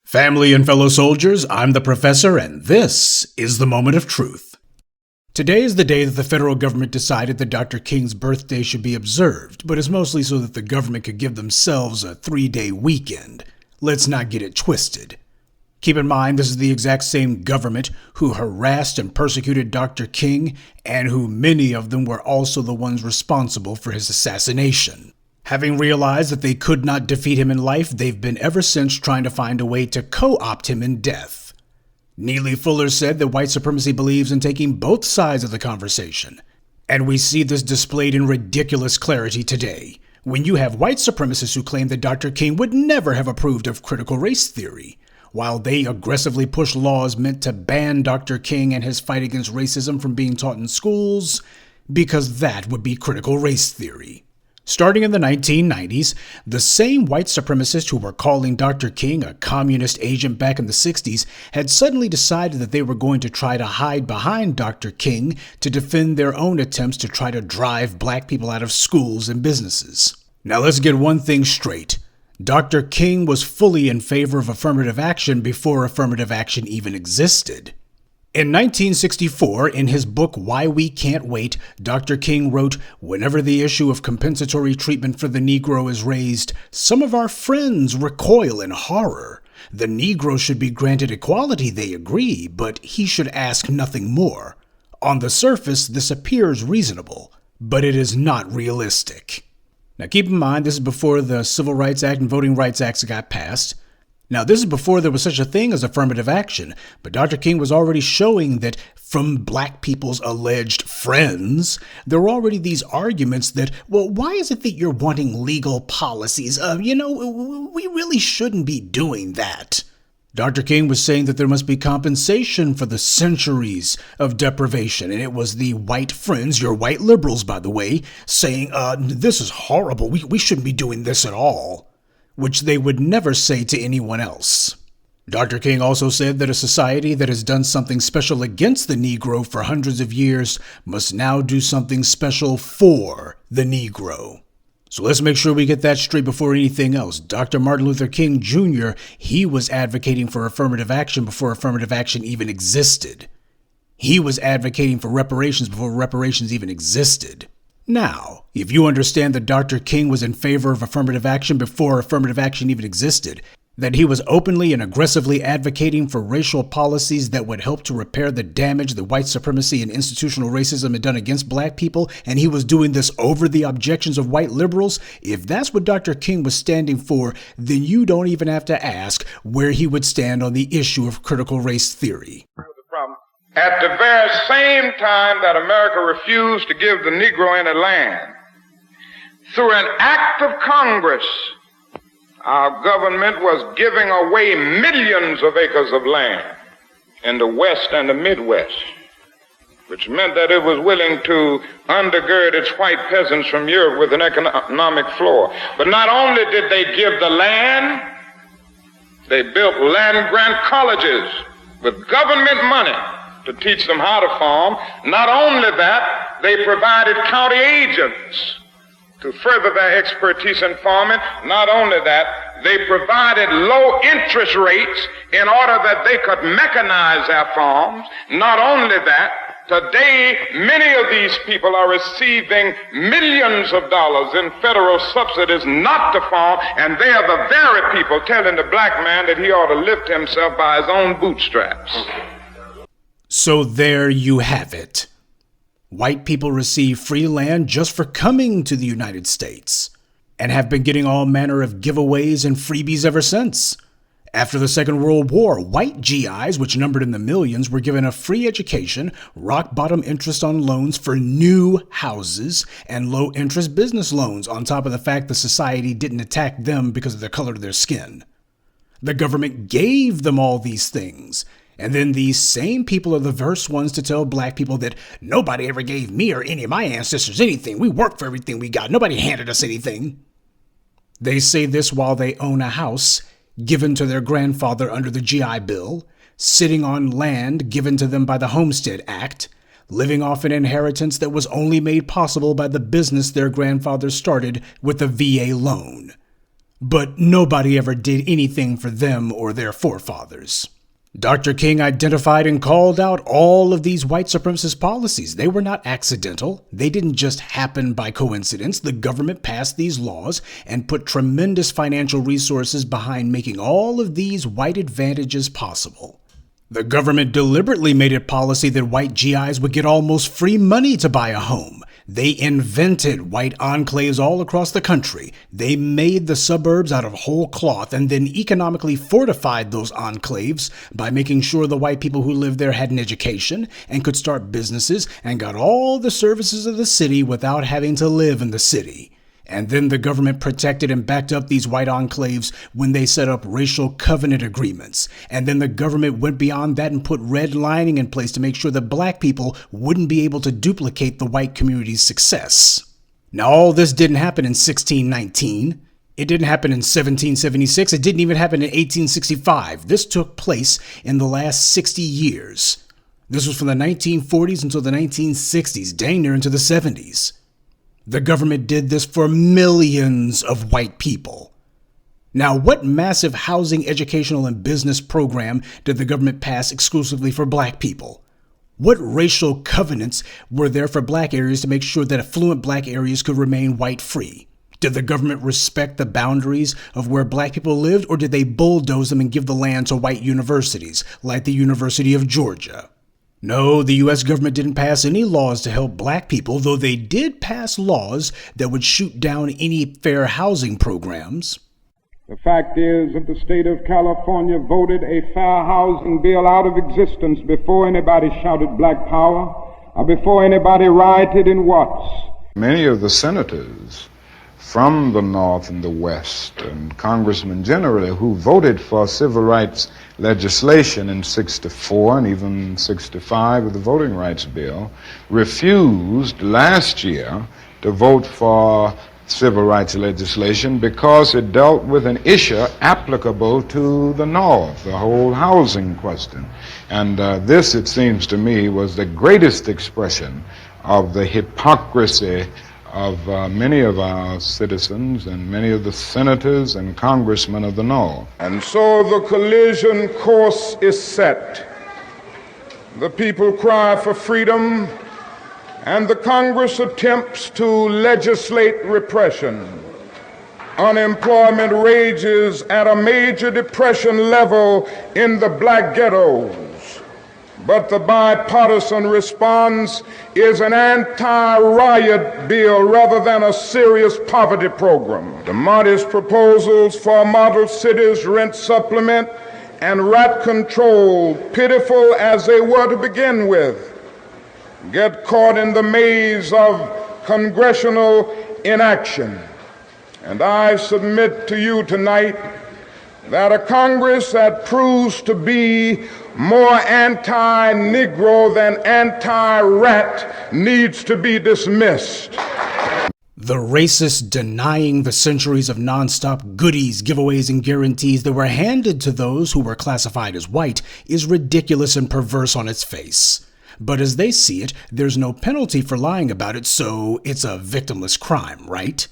Family and fellow soldiers, I'm the Professor, and this is the Moment of Truth. Today is the day that the federal government decided that Dr. King's birthday should be observed, but it's mostly so that the government could give themselves a 3-day weekend. Let's not get it twisted. Keep in mind, this is the exact same government who harassed and persecuted Dr. King, and who many of them were also the ones responsible for his assassination. Having realized that they could not defeat him in life, they've been ever since trying to find a way to co-opt him in death. Neely Fuller said that white supremacy believes in taking both sides of the conversation. And we see this displayed in ridiculous clarity today, when you have white supremacists who claim that Dr. King would never have approved of critical race theory, while they aggressively push laws meant to ban Dr. King and his fight against racism from being taught in schools, because that would be critical race theory. Starting in the 1990s, the same white supremacists who were calling Dr. King a communist agent back in the 60s had suddenly decided that they were going to try to hide behind Dr. King to defend their own attempts to try to drive black people out of schools and businesses. Now let's get one thing straight. Dr. King was fully in favor of affirmative action before affirmative action even existed. In 1964, in his book Why We Can't Wait, Dr. King wrote, "Whenever the issue of compensatory treatment for the Negro is raised, some of our friends recoil in horror. The Negro should be granted equality, they agree, but he should ask nothing more. On the surface, this appears reasonable, but it is not realistic." Now keep in mind, this is before the Civil Rights Act and Voting Rights Acts got passed. Now, this is before there was such a thing as affirmative action, but Dr. King was already showing that from black people's alleged friends, there were already these arguments that, well, why is it that you're wanting legal policies? We really shouldn't be doing that. Dr. King was saying that there must be compensation for the centuries of deprivation, and it was the white friends, your white liberals, by the way, saying, this is horrible, we shouldn't be doing this at all, which they would never say to anyone else. Dr. King also said that a society that has done something special against the Negro for hundreds of years must now do something special for the Negro. So let's make sure we get that straight before anything else. Dr. Martin Luther King Jr., he was advocating for affirmative action before affirmative action even existed. He was advocating for reparations before reparations even existed. Now, if you understand that Dr. King was in favor of affirmative action before affirmative action even existed, that he was openly and aggressively advocating for racial policies that would help to repair the damage that white supremacy and institutional racism had done against black people, and he was doing this over the objections of white liberals, if that's what Dr. King was standing for, then you don't even have to ask where he would stand on the issue of critical race theory. At the very same time that America refused to give the Negro any land, through an act of Congress, our government was giving away millions of acres of land in the West and the Midwest, which meant that it was willing to undergird its white peasants from Europe with an economic floor. But not only did they give the land, they built land-grant colleges with government money to teach them how to farm. Not only that, they provided county agents to further their expertise in farming. Not only that, they provided low interest rates in order that they could mechanize their farms. Not only that, today many of these people are receiving millions of dollars in federal subsidies not to farm, and they are the very people telling the black man that he ought to lift himself by his own bootstraps. So there you have it. White people receive free land just for coming to the United States, and have been getting all manner of giveaways and freebies ever since. After the Second World War, white GIs, which numbered in the millions, were given a free education, rock-bottom interest on loans for new houses, and low-interest business loans, on top of the fact that society didn't attack them because of the color of their skin. The government gave them all these things. And then these same people are the first ones to tell black people that nobody ever gave me or any of my ancestors anything. We worked for everything we got. Nobody handed us anything. They say this while they own a house given to their grandfather under the GI Bill, sitting on land given to them by the Homestead Act, living off an inheritance that was only made possible by the business their grandfather started with a VA loan. But nobody ever did anything for them or their forefathers. Dr. King identified and called out all of these white supremacist policies. They were not accidental. They didn't just happen by coincidence. The government passed these laws and put tremendous financial resources behind making all of these white advantages possible. The government deliberately made it policy that white GIs would get almost free money to buy a home. They invented white enclaves all across the country. They made the suburbs out of whole cloth and then economically fortified those enclaves by making sure the white people who lived there had an education and could start businesses and got all the services of the city without having to live in the city. And then the government protected and backed up these white enclaves when they set up racial covenant agreements. And then the government went beyond that and put redlining in place to make sure that black people wouldn't be able to duplicate the white community's success. Now, all this didn't happen in 1619. It didn't happen in 1776. It didn't even happen in 1865. This took place in the last 60 years. This was from the 1940s until the 1960s, dang near into the 70s. The government did this for millions of white people. Now, what massive housing, educational, and business program did the government pass exclusively for black people? What racial covenants were there for black areas to make sure that affluent black areas could remain white-free? Did the government respect the boundaries of where black people lived, or did they bulldoze them and give the land to white universities, like the University of Georgia? No, the U.S. government didn't pass any laws to help black people, though they did pass laws that would shoot down any fair housing programs. The fact is that the state of California voted a fair housing bill out of existence before anybody shouted black power or before anybody rioted in Watts. Many of the senators from the North and the West, and congressmen generally, who voted for civil rights legislation in 64 and even 65 with the Voting Rights Bill, refused last year to vote for civil rights legislation because it dealt with an issue applicable to the North, the whole housing question. And this, it seems to me, was the greatest expression of the hypocrisy of many of our citizens and many of the senators and congressmen of the North. And so the collision course is set. The people cry for freedom, and the Congress attempts to legislate repression. Unemployment rages at a major depression level in the black ghettos. But the bipartisan response is an anti-riot bill rather than a serious poverty program. The modest proposals for model cities, rent supplement, and rat control, pitiful as they were to begin with, get caught in the maze of congressional inaction. And I submit to you tonight that a Congress that proves to be more anti-Negro than anti-rat needs to be dismissed. The racists denying the centuries of nonstop goodies, giveaways, and guarantees that were handed to those who were classified as white is ridiculous and perverse on its face. But as they see it, there's no penalty for lying about it, so it's a victimless crime, right?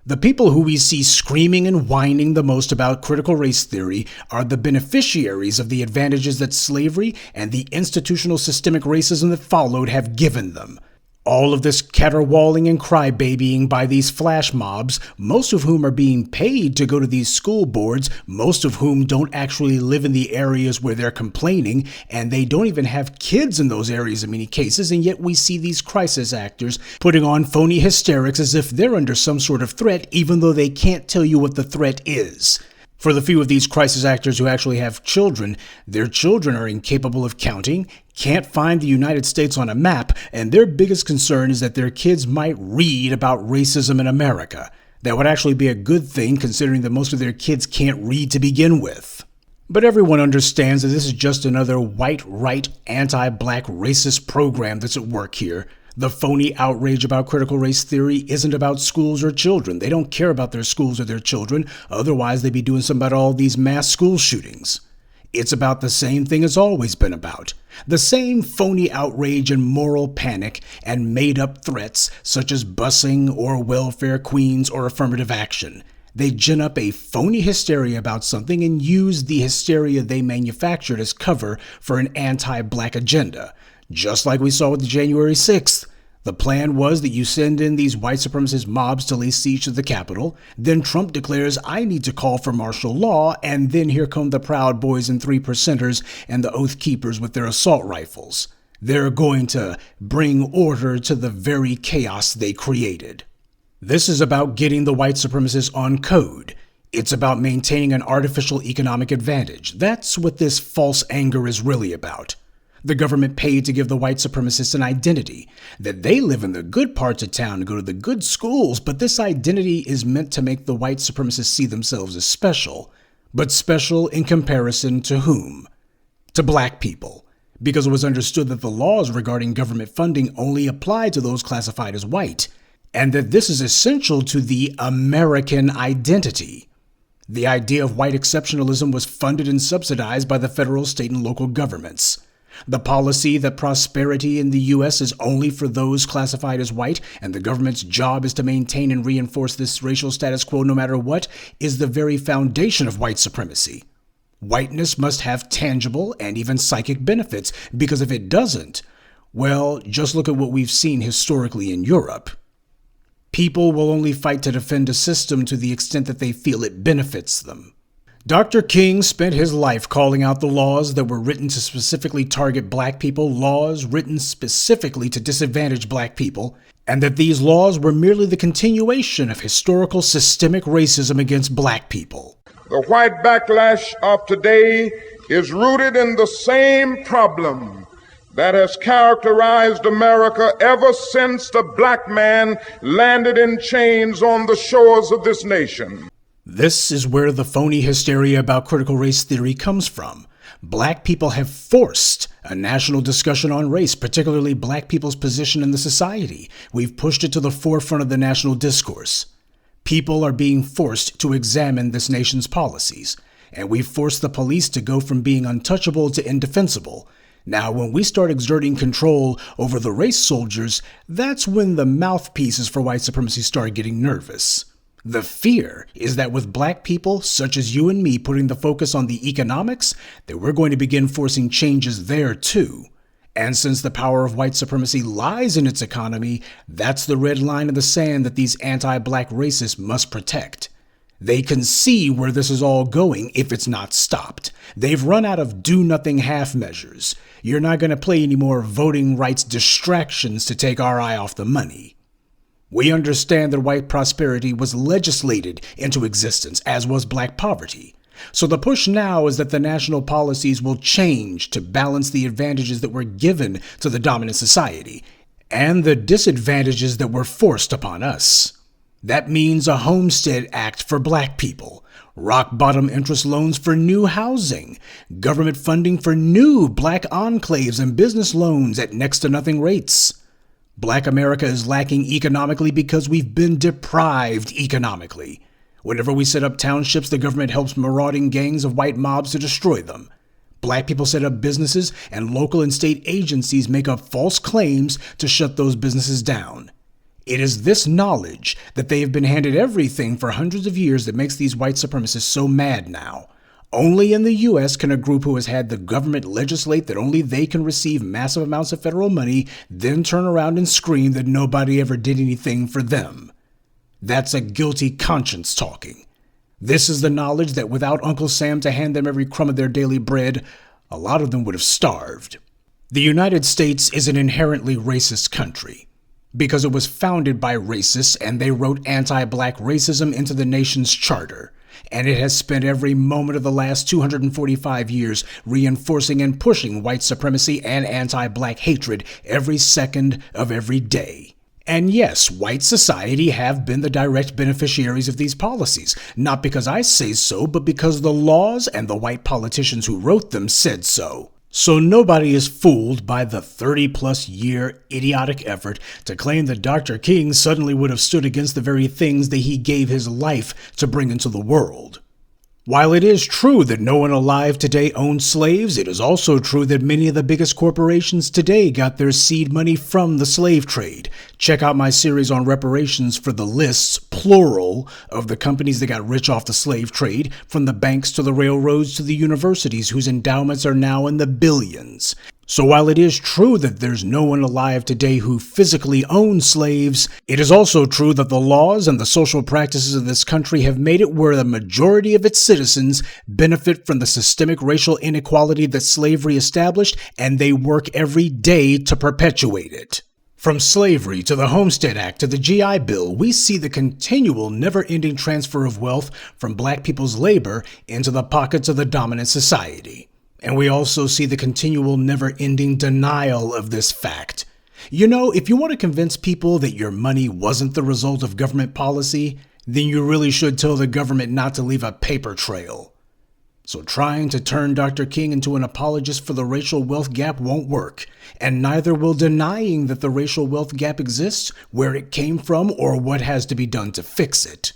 The people who we see screaming and whining the most about critical race theory are the beneficiaries of the advantages that slavery and the institutional systemic racism that followed have given them. All of this caterwauling and crybabying by these flash mobs, most of whom are being paid to go to these school boards, most of whom don't actually live in the areas where they're complaining, and they don't even have kids in those areas in many cases, and yet we see these crisis actors putting on phony hysterics as if they're under some sort of threat, even though they can't tell you what the threat is. For the few of these crisis actors who actually have children, their children are incapable of counting, can't find the United States on a map, and their biggest concern is that their kids might read about racism in America. That would actually be a good thing, considering that most of their kids can't read to begin with. But everyone understands that this is just another white, right, anti-black racist program that's at work here. The phony outrage about critical race theory isn't about schools or children. They don't care about their schools or their children. Otherwise, they'd be doing something about all these mass school shootings. It's about the same thing it's always been about. The same phony outrage and moral panic and made-up threats such as busing or welfare queens or affirmative action. They gin up a phony hysteria about something and use the hysteria they manufactured as cover for an anti-black agenda. Just like we saw with the January 6th. The plan was that you send in these white supremacist mobs to lay siege to the Capitol, then Trump declares, I need to call for martial law, and then here come the Proud Boys and 3%ers and the Oath Keepers with their assault rifles. They're going to bring order to the very chaos they created. This is about getting the white supremacists on code. It's about maintaining an artificial economic advantage. That's what this false anger is really about. The government paid to give the white supremacists an identity, that they live in the good parts of town and go to the good schools, but this identity is meant to make the white supremacists see themselves as special. But special in comparison to whom? To black people, because it was understood that the laws regarding government funding only applied to those classified as white, and that this is essential to the American identity. The idea of white exceptionalism was funded and subsidized by the federal, state, and local governments. The policy that prosperity in the U.S. is only for those classified as white, and the government's job is to maintain and reinforce this racial status quo no matter what, is the very foundation of white supremacy. Whiteness must have tangible and even psychic benefits, because if it doesn't, well, just look at what we've seen historically in Europe. People will only fight to defend a system to the extent that they feel it benefits them. Dr. King spent his life calling out the laws that were written to specifically target black people, laws written specifically to disadvantage black people, and that these laws were merely the continuation of historical systemic racism against black people. The white backlash of today is rooted in the same problem that has characterized America ever since the black man landed in chains on the shores of this nation. This is where the phony hysteria about critical race theory comes from. Black people have forced a national discussion on race, particularly black people's position in the society. We've pushed it to the forefront of the national discourse. People are being forced to examine this nation's policies, and we've forced the police to go from being untouchable to indefensible. Now, when we start exerting control over the race soldiers, that's when the mouthpieces for white supremacy start getting nervous. The fear is that with black people, such as you and me, putting the focus on the economics, that we're going to begin forcing changes there too. And since the power of white supremacy lies in its economy, that's the red line in the sand that these anti-black racists must protect. They can see where this is all going if it's not stopped. They've run out of do-nothing half measures. You're not going to play any more voting rights distractions to take our eye off the money. We understand that white prosperity was legislated into existence, as was black poverty. So the push now is that the national policies will change to balance the advantages that were given to the dominant society and the disadvantages that were forced upon us. That means a Homestead Act for black people, rock-bottom interest loans for new housing, government funding for new black enclaves and business loans at next to nothing rates. Black America is lacking economically because we've been deprived economically. Whenever we set up townships, the government helps marauding gangs of white mobs to destroy them. Black people set up businesses, and local and state agencies make up false claims to shut those businesses down. It is this knowledge that they have been handed everything for hundreds of years that makes these white supremacists so mad now. Only in the U.S. can a group who has had the government legislate that only they can receive massive amounts of federal money then turn around and scream that nobody ever did anything for them. That's a guilty conscience talking. This is the knowledge that without Uncle Sam to hand them every crumb of their daily bread, a lot of them would have starved. The United States is an inherently racist country because it was founded by racists and they wrote anti-black racism into the nation's charter. And it has spent every moment of the last 245 years reinforcing and pushing white supremacy and anti-black hatred every second of every day. And yes, white society have been the direct beneficiaries of these policies, not because I say so, but because the laws and the white politicians who wrote them said so. So nobody is fooled by the 30-plus year idiotic effort to claim that Dr. King suddenly would have stood against the very things that he gave his life to bring into the world. While it is true that no one alive today owned slaves, it is also true that many of the biggest corporations today got their seed money from the slave trade. Check out my series on reparations for the lists, plural, of the companies that got rich off the slave trade, from the banks to the railroads to the universities whose endowments are now in the billions. So while it is true that there's no one alive today who physically owns slaves, it is also true that the laws and the social practices of this country have made it where the majority of its citizens benefit from the systemic racial inequality that slavery established, and they work every day to perpetuate it. From slavery to the Homestead Act to the GI Bill, we see the continual, never-ending transfer of wealth from black people's labor into the pockets of the dominant society. And we also see the continual, never-ending denial of this fact. You know, if you want to convince people that your money wasn't the result of government policy, then you really should tell the government not to leave a paper trail. So trying to turn Dr. King into an apologist for the racial wealth gap won't work, and neither will denying that the racial wealth gap exists, where it came from, or what has to be done to fix it.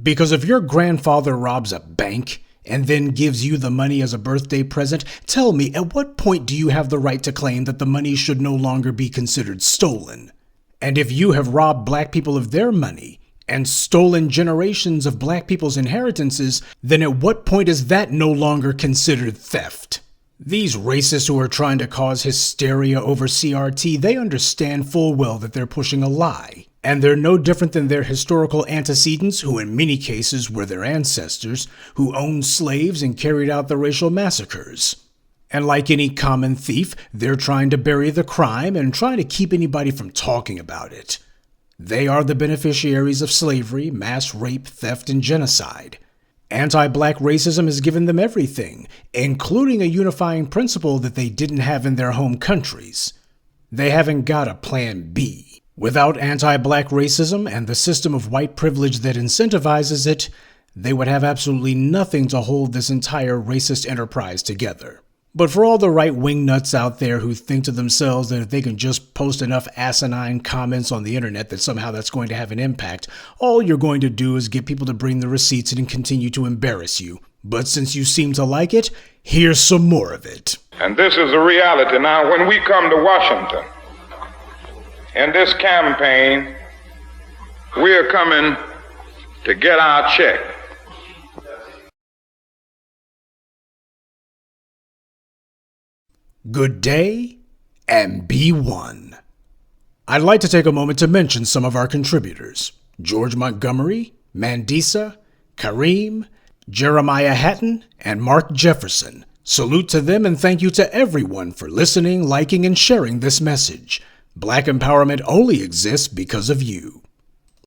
Because if your grandfather robs a bank and then gives you the money as a birthday present, tell me, at what point do you have the right to claim that the money should no longer be considered stolen? And if you have robbed black people of their money and stolen generations of black people's inheritances, then at what point is that no longer considered theft? These racists who are trying to cause hysteria over CRT, they understand full well that they're pushing a lie. And they're no different than their historical antecedents, who in many cases were their ancestors, who owned slaves and carried out the racial massacres. And like any common thief, they're trying to bury the crime and trying to keep anybody from talking about it. They are the beneficiaries of slavery, mass rape, theft, and genocide. Anti-black racism has given them everything, including a unifying principle that they didn't have in their home countries. They haven't got a plan B. Without anti-black racism and the system of white privilege that incentivizes it, they would have absolutely nothing to hold this entire racist enterprise together. But for all the right-wing nuts out there who think to themselves that if they can just post enough asinine comments on the internet that somehow that's going to have an impact, all you're going to do is get people to bring the receipts and continue to embarrass you. But since you seem to like it, here's some more of it. And this is a reality. Now, when we come to Washington, in this campaign, we are coming to get our check. Good day, and be one. I'd like to take a moment to mention some of our contributors: George Montgomery, Mandisa, Kareem, Jeremiah Hatton, and Mark Jefferson. Salute to them, and thank you to everyone for listening, liking, and sharing this message. Black empowerment only exists because of you.